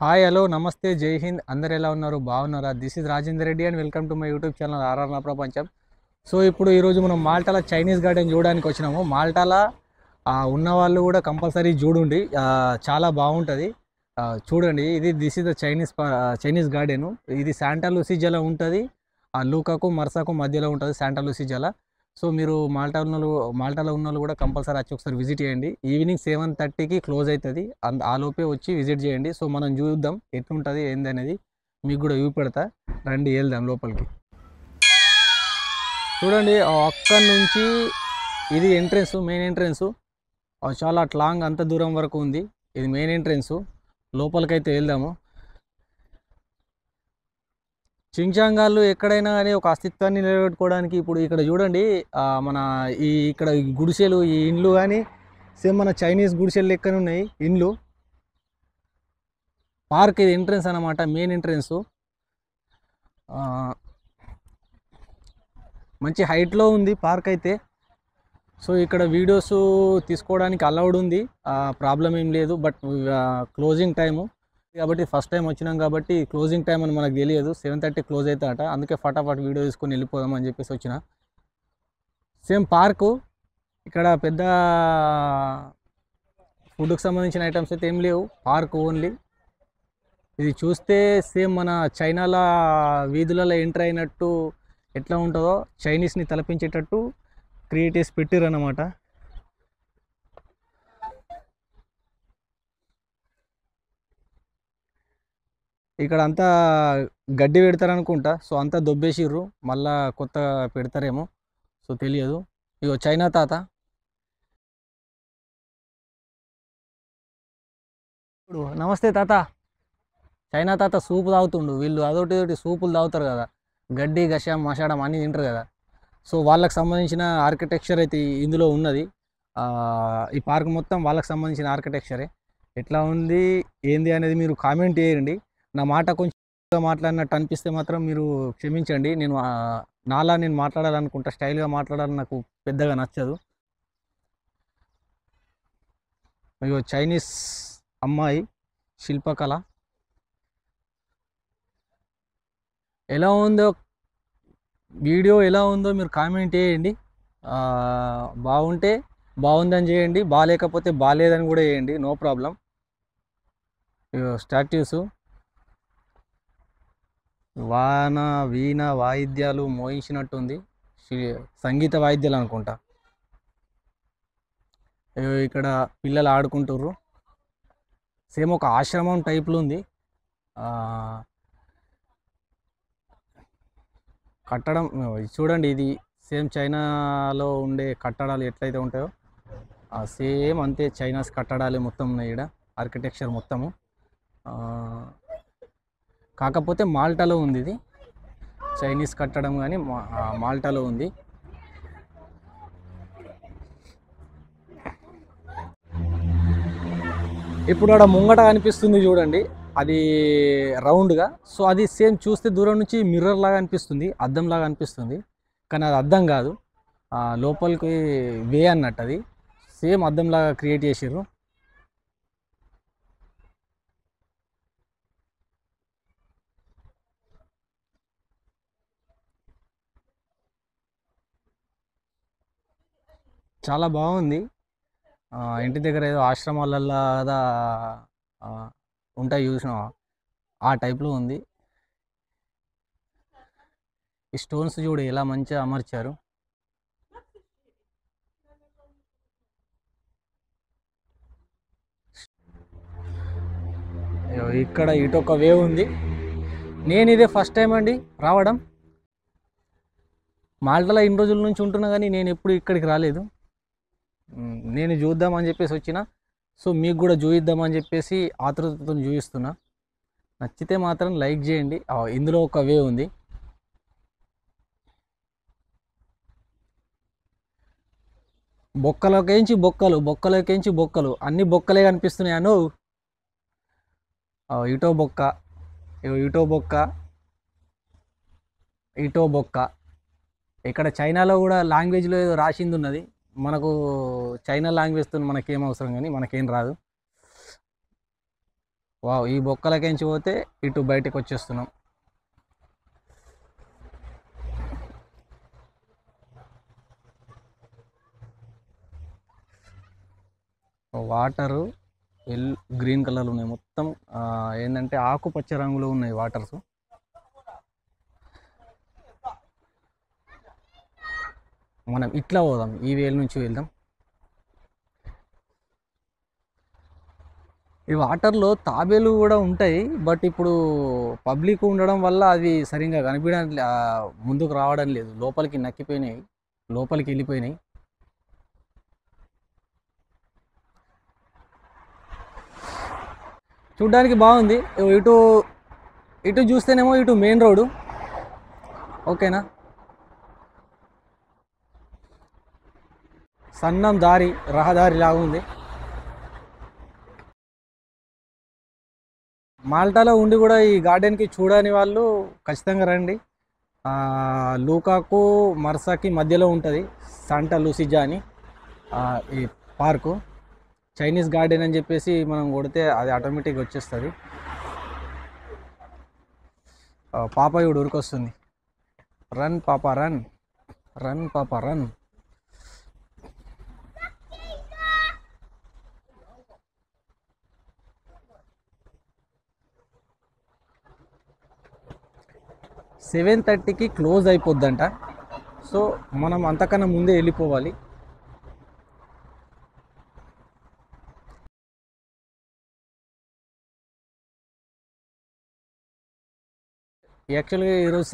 Hi hello నమస్తే జై హింద్ అందరు ఎలా ఉన్నారు బాగున్నారా this is Rajender Reddy and welcome to my YouTube channel RR నా ప్రపంచం. సో ఇప్పుడు ఈరోజు మనం మాల్టాల చైనీస్ గార్డెన్ చూడడానికి వచ్చినాము. మాల్టాల ఉన్న వాళ్ళు కూడా కంపల్సరీ చూడండి, చాలా బాగుంటుంది. చూడండి, this is the Chinese garden. ఇది శాంటా లూసిజాలో ఉంటుంది, లూకాకు మర్సాకు మధ్యలో ఉంటుంది శాంటా లూసిజాల. సో మీరు మాల్టాలో ఉన్న వాళ్ళు కూడా కంపల్సరీ వచ్చి ఒకసారి విజిట్ చేయండి. ఈవినింగ్ 7:30కి క్లోజ్ అవుతుంది, ఆ లోపే వచ్చి విజిట్ చేయండి. సో మనం చూద్దాం ఎట్లుంటుంది ఏంది అనేది, మీకు కూడా చూపెడతా. రండి వెళ్దాం లోపలికి. చూడండి అక్కడి నుంచి ఇది ఎంట్రెన్స్, మెయిన్ ఎంట్రెన్స్. చాలా లాంగ్, అంత దూరం వరకు ఉంది. ఇది మెయిన్ ఎంట్రెన్స్. లోపలికైతే వెళ్దాము. చించాంగాళ్ళు ఎక్కడైనా కానీ ఒక అస్తిత్వాన్ని నిలబెట్టుకోవడానికి ఇప్పుడు ఇక్కడ చూడండి, మన ఇక్కడ గుడిసెలు, ఈ ఇండ్లు కానీ సేమ్ మన చైనీస్ గుడిసెలు లెక్కనే ఉన్నాయి ఇండ్లు. పార్క్ ఇది ఎంట్రెన్స్ అన్నమాట, మెయిన్ ఎంట్రెన్స్. మంచి హైట్లో ఉంది పార్క్ అయితే. సో ఇక్కడ వీడియోస్ తీసుకోవడానికి అలౌడ్ ఉంది, ప్రాబ్లం ఏం లేదు. బట్ క్లోజింగ్ టైము కాబట్టి ఫస్ట్ టైం వచ్చినాం కాబట్టి క్లోజింగ్ టైం అని మనకు తెలియదు. 7:30 క్లోజ్ అవుతాట, అందుకే ఫటాఫట్ వీడియో తీసుకొని వెళ్ళిపోదాం అని చెప్పేసి వచ్చిన. సేమ్ పార్కు, ఇక్కడ పెద్ద ఫుడ్కి సంబంధించిన ఐటమ్స్ అయితే ఏం లేవు, పార్క్ ఓన్లీ. ఇది చూస్తే సేమ్ మన చైనాలో వీధులలో ఎంటర్ అయినట్టు ఎట్లా ఉంటుందో చైనీస్ని తలపించేటట్టు క్రియేట్ చేసి పెట్టారు అన్నమాట. ఇక్కడ అంతా గడ్డి పెడతారనుకుంటా, సో అంతా దొబ్బేసిర్రు, మళ్ళా కొత్త పెడతారేమో, సో తెలియదు. ఇగో చైనా తాత. ఇప్పుడు నమస్తే తాత. చైనా తాత సూపు తాగుతుండు. వీళ్ళు అదొకటి సూపులు తాగుతారు కదా, గడ్డి గషం మషాడం అన్నీ తింటారు కదా. సో వాళ్ళకి సంబంధించిన ఆర్కిటెక్చర్ అయితే ఇందులో ఉన్నది. ఈ పార్క్ మొత్తం వాళ్ళకి సంబంధించిన ఆర్కిటెక్చరే. ఎట్లా ఉంది ఏంది అనేది మీరు కామెంట్ చేయండి. నా మాట కొంచెం మాట్లాడినట్టు అనిపిస్తే మాత్రం మీరు క్షమించండి. నేను నేను మాట్లాడాలనుకుంటా, స్టైల్గా మాట్లాడాలని నాకు పెద్దగా నచ్చదు. అయ్యో చైనీస్ అమ్మాయి శిల్పకళ ఎలా ఉందో, వీడియో ఎలా ఉందో మీరు కామెంట్ చేయండి. బాగుంటే బాగుందని చేయండి, బాగాలేకపోతే బాగాలేదని కూడా చేయండి, నో ప్రాబ్లం. స్టాట్యూస్, వీణ వాయిద్యాలు మోయించినట్టుంది, సంగీత వాయిద్యాలు అనుకుంటా. ఇక్కడ పిల్లలు ఆడుకుంటుర్రు. సేమ్ ఒక ఆశ్రమం టైప్లో ఉంది. కట్టడం చూడండి, ఇది సేమ్ చైనాలో ఉండే కట్టడాలు ఎట్లయితే ఉంటాయో సేమ్ అంతే చైనాస్ కట్టడాలే మొత్తం ఉన్నాయి ఇక్కడ, ఆర్కిటెక్చర్ మొత్తము. కాకపోతే మాల్టాలో ఉంది ఇది, చైనీస్ కట్టడం కానీ మాల్టాలో ఉంది. ఇప్పుడు అక్కడ ముంగట కనిపిస్తుంది చూడండి, అది రౌండ్గా. సో అది సేమ్ చూస్తే దూరం నుంచి మిర్రర్ లాగా అనిపిస్తుంది, అద్దం లాగా అనిపిస్తుంది, కానీ అది అద్దం కాదు, లోపలికి వే అన్నట్టు. అది సేమ్ అద్దం లాగా క్రియేట్ చేసారు. చాలా బాగుంది. ఇంటి దగ్గర ఏదో ఆశ్రమాలల్లో ఉంటాయి చూసిన, ఆ టైప్లో ఉంది. ఈ స్టోన్స్ చూడు ఎలా మంచిగా అమర్చారు. ఇక్కడ ఇటొక వే ఉంది. నేను ఇదే ఫస్ట్ టైం అండి రావడం. మాల్టాలో ఇన్ని రోజుల నుంచి ఉంటున్నా కానీ నేను ఎప్పుడు ఇక్కడికి రాలేదు. నేను చూద్దామని చెప్పేసి వచ్చిన. సో మీకు కూడా చూపిద్దామని చెప్పేసి ఆతృతతో చూపిస్తున్నా. నచ్చితే మాత్రం లైక్ చేయండి. ఇందులో ఒక వే ఉంది. బొక్కలకేంచి బొక్కలు, బొక్కలకేంచి బొక్కలు, అన్ని బొక్కలే కనిపిస్తున్నాయి అను. ఇటో బొక్క, ఇటో బొక్క, ఇటో బొక్క. ఇక్కడ చైనాలో కూడా లాంగ్వేజ్లో ఏదో రాసింది ఉన్నది. మనకు చైనా లాంగ్వేజ్తో మనకేం అవసరం, కానీ మనకేం రాదు. వావ్, ఈ బొక్కలకించి పోతే ఇటు బయటకు వచ్చేస్తున్నాం. వాటరు గ్రీన్ కలర్లో ఉన్నాయి మొత్తం. ఏంటంటే ఆకుపచ్చ రంగులో ఉన్నాయి వాటర్స్. మనం ఇట్లా పోదాం, ఈ వేలు నుంచి వెళ్దాం. ఈ వాటర్లో తాబేలు కూడా ఉంటాయి, బట్ ఇప్పుడు పబ్లిక్ ఉండడం వల్ల అవి సరిగ్గా కనిపించడం, ముందుకు రావడం లేదు. లోపలికి నక్కిపోయినాయి, లోపలికి వెళ్ళిపోయినాయి. చూడ్డానికి బాగుంది. ఇటు ఇటు చూస్తేనేమో ఇటు మెయిన్ రోడ్డు, ఓకేనా. సన్నం దారి, రహదారి లాగా ఉంది. మాల్టాలో ఉండి కూడా ఈ గార్డెన్కి చూడని వాళ్ళు ఖచ్చితంగా రండి. లూకాకు మర్సాకి మధ్యలో ఉంటుంది శాంటా లూసిజా అని ఈ పార్కు. చైనీస్ గార్డెన్ అని చెప్పేసి మనం కొడితే అది ఆటోమేటిక్గా వచ్చేస్తుంది. పాప ఇప్పుడు ఉరికొస్తుంది. రన్ పాప రన్, రన్ పాప రన్. సెవెన్ 7:30కి క్లోజ్ అయిపోద్దంట. సో మనం అంతకన్నా ముందే వెళ్ళిపోవాలి. యాక్చువల్గా ఈరోజు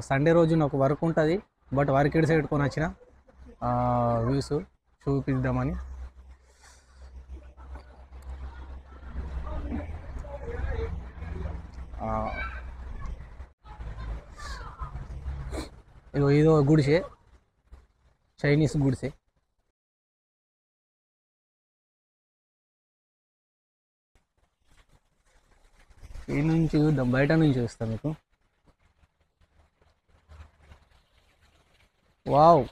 సండే రోజు నాకు వర్క్ ఉంటుంది, బట్ వర్క్ ఇటు సైడ్ కొని వచ్చిన వ్యూస్ చూపిద్దామని. ఇదో గుడిసే, చైనీస్ గుడిసే. ఈ నుంచి చూద్దాం, బయట నుంచి చూస్తాం మీకు. వావ్,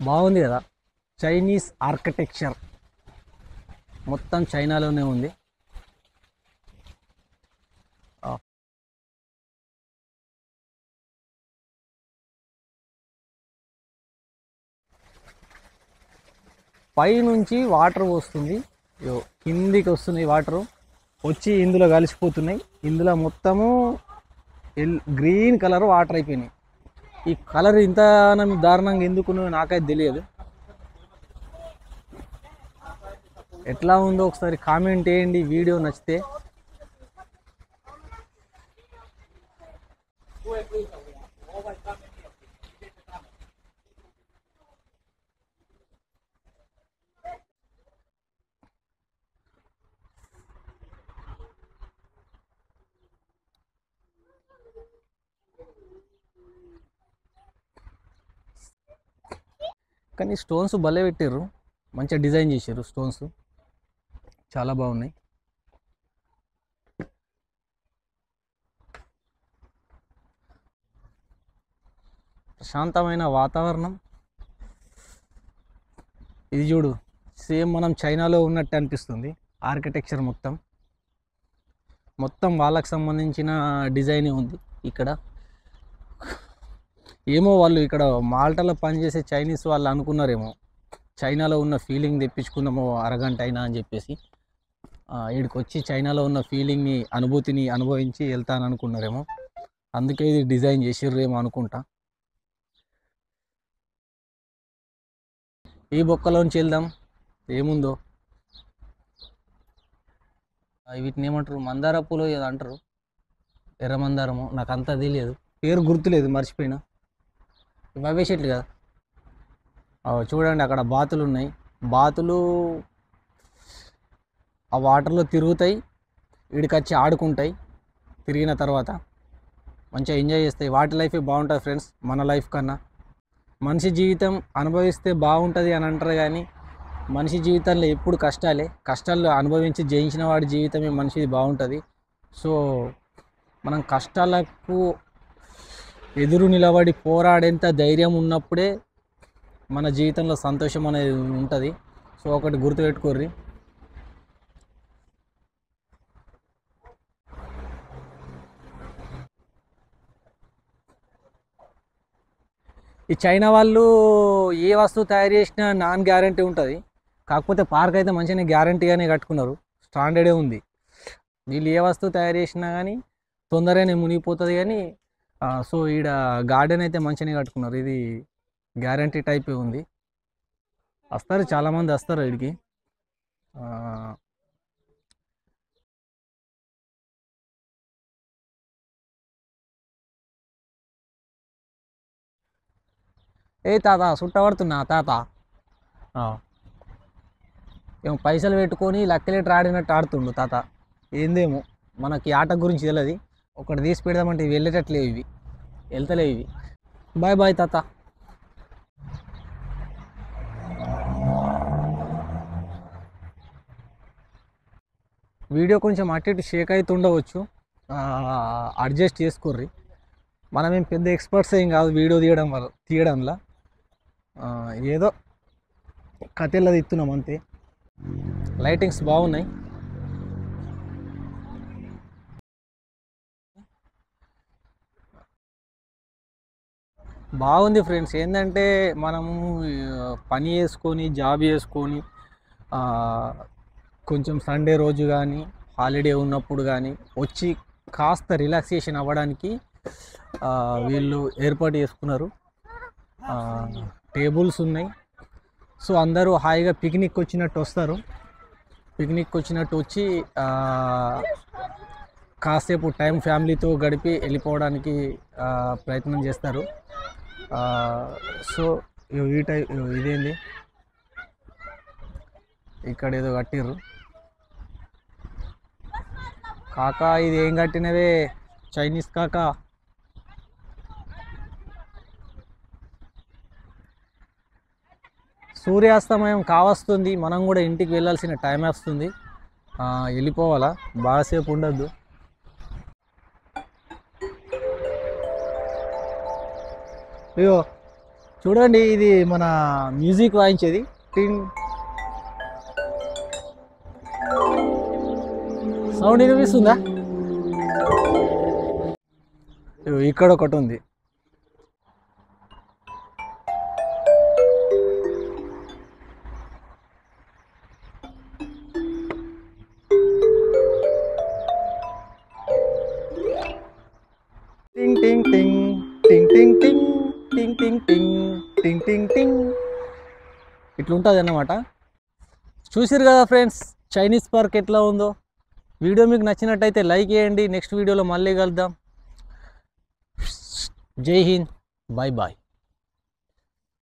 బాగుంది కదా. చైనీస్ ఆర్కిటెక్చర్ మొత్తం చైనాలోనే ఉంది. పై నుంచి వాటర్ వస్తుంది, కిందికి వస్తున్నాయి వాటరు వచ్చి ఇందులో కలిసిపోతున్నాయి. ఇందులో మొత్తము గ్రీన్ కలర్ వాటర్ అయిపోయినాయి. ఈ కలర్ ఇంత దారుణంగా ఎందుకు నాకైతే తెలియదు. ఎట్లా ఉందో ఒకసారి కామెంట్ చేయండి వీడియో నచ్చితే. కానీ స్టోన్స్ భలే పెట్టారు, మంచిగా డిజైన్ చేశారు. స్టోన్స్ చాలా బాగున్నాయి. ప్రశాంతమైన వాతావరణం. ఇది చూడు, సేమ్ మనం చైనాలో ఉన్నట్టు అనిపిస్తుంది. ఆర్కిటెక్చర్ మొత్తం వాళ్ళకి సంబంధించిన డిజైన్ ఉంది ఇక్కడ. ఏమో వాళ్ళు ఇక్కడ మాల్టాలో పనిచేసే చైనీస్ వాళ్ళు అనుకున్నారేమో, చైనాలో ఉన్న ఫీలింగ్ తెప్పించుకుందామో అరగంట అయినా అని చెప్పేసి. వీడికి వచ్చి చైనాలో ఉన్న ఫీలింగ్ని, అనుభూతిని అనుభవించి వెళ్తాను అనుకున్నారేమో, అందుకే ఇది డిజైన్ చేసిర్రేమో అనుకుంటా. ఈ బొక్కలోంచి వెళ్దాం ఏముందో. వీటిని ఏమంటారు, మందార పూలు ఏదో అంటారు, ఎర్ర మందారము, నాకు అంతా తెలియదు, పేరు గుర్తులేదు, మర్చిపోయినా. ఇవే చెట్లు కదా. చూడండి అక్కడ బాతులు ఉన్నాయి. బాతులు ఆ వాటర్లో తిరుగుతాయి, వీడికి వచ్చి ఆడుకుంటాయి. తిరిగిన తర్వాత మంచిగా ఎంజాయ్ చేస్తాయి. వాటి లైఫే బాగుంటుంది ఫ్రెండ్స్ మన లైఫ్ కన్నా. మనిషి జీవితం అనుభవిస్తే బాగుంటుంది అని అంటారు, కానీ మనిషి జీవితంలో ఎప్పుడు కష్టాలు అనుభవించి జయించిన వాడి జీవితమే మనిషిది బాగుంటుంది. సో మనం కష్టాలకు ఎదురు నిలబడి పోరాడేంత ధైర్యం ఉన్నప్పుడే మన జీవితంలో సంతోషం అనేది ఉంటుంది. సో ఒకటి గుర్తుపెట్టుకోర్రి, ఈ చైనా వాళ్ళు ఏ వస్తువు తయారు చేసినా నాన్ గ్యారంటీ ఉంటుంది. కాకపోతే పార్క్ అయితే మంచిగానే గ్యారంటీగానే కట్టుకున్నారు, స్టాండర్డే ఉంది. వీళ్ళు ఏ వస్తువు తయారు చేసినా కానీ తొందరగానే మునిగిపోతుంది కానీ సో ఈడ గార్డెన్ అయితే మంచిగానే కట్టుకున్నారు. ఇది గ్యారంటీ టైపే ఉంది. వస్తారు, చాలామంది వస్తారు వీడికి. ఏ తాత సుట్టబడుతున్నా తాత. ఆ, ఏమో పైసలు పెట్టుకొని లక్కలేటర్ ఆడినట్టు ఆడుతుండు తాత. ఏందేమో మనకి ఆట గురించి తెలియదు. ఒకటి తీసి పెడదామంటే ఇవి వెళ్ళేటట్లేవు, ఇవి వెళ్తలేవు ఇవి. బాయ్ బాయ్ తాత. వీడియో కొంచెం అటు ఇటు షేక్ అవుతుండవచ్చు, అడ్జస్ట్ చేసుకోర్రి. మనమేం పెద్ద ఎక్స్పర్ట్స్ ఏం కాదు వీడియో తీయడంలో. ఏదో కథెల్లా తీస్తున్నాం అంతే. లైటింగ్స్ బాగున్నాయి. బాగుంది ఫ్రెండ్స్. ఏంటంటే మనము పని చేసుకొని జాబ్ చేసుకొని కొంచెం సండే రోజు కానీ హాలిడే ఉన్నప్పుడు కానీ వచ్చి కాస్త రిలాక్సేషన్ అవ్వడానికి వీళ్ళు ఏర్పాటు చేసుకున్నారు. టేబుల్స్ ఉన్నాయి. సో అందరూ హాయిగా పిక్నిక్ వచ్చినట్టు వస్తారు. పిక్నిక్ వచ్చినట్టు వచ్చి కాసేపు టైం ఫ్యామిలీతో గడిపి వెళ్ళిపోవడానికి ప్రయత్నం చేస్తారు. సో ఇదేంది ఇక్కడ ఏదో కట్టిర్రు కాకా. ఇది ఏం కట్టినవే చైనీస్ కాకా. సూర్యాస్తమయం కావస్తుంది, మనం కూడా ఇంటికి వెళ్ళాల్సిన టైం వస్తుంది. వెళ్ళిపోవాలా, బాగాసేపు ఉండద్దు. అయ్యో చూడండి, ఇది మన మ్యూజిక్ వాయించేది. సౌండ్ వినిపిస్తుందా? ఇక్కడ ఒకటి ఉంది. టింగ్ టింగ్ టింగ్ టింగ్ టింగ్ టింగ్ టింగ్ టింగ్ టింగ్ టింగ్ టింగ్ టింగ్ ఇట్లుంటుంది అన్నమాట. చూసారు కదా ఫ్రెండ్స్, చైనీస్ పార్క్ ఎట్లా ఉందో. వీడియో మీకు నచ్చినట్టయితే లైక్ చేయండి. నెక్స్ట్ వీడియోలో మళ్ళీ కలుద్దాం. జై హింద్, బాయ్ బాయ్.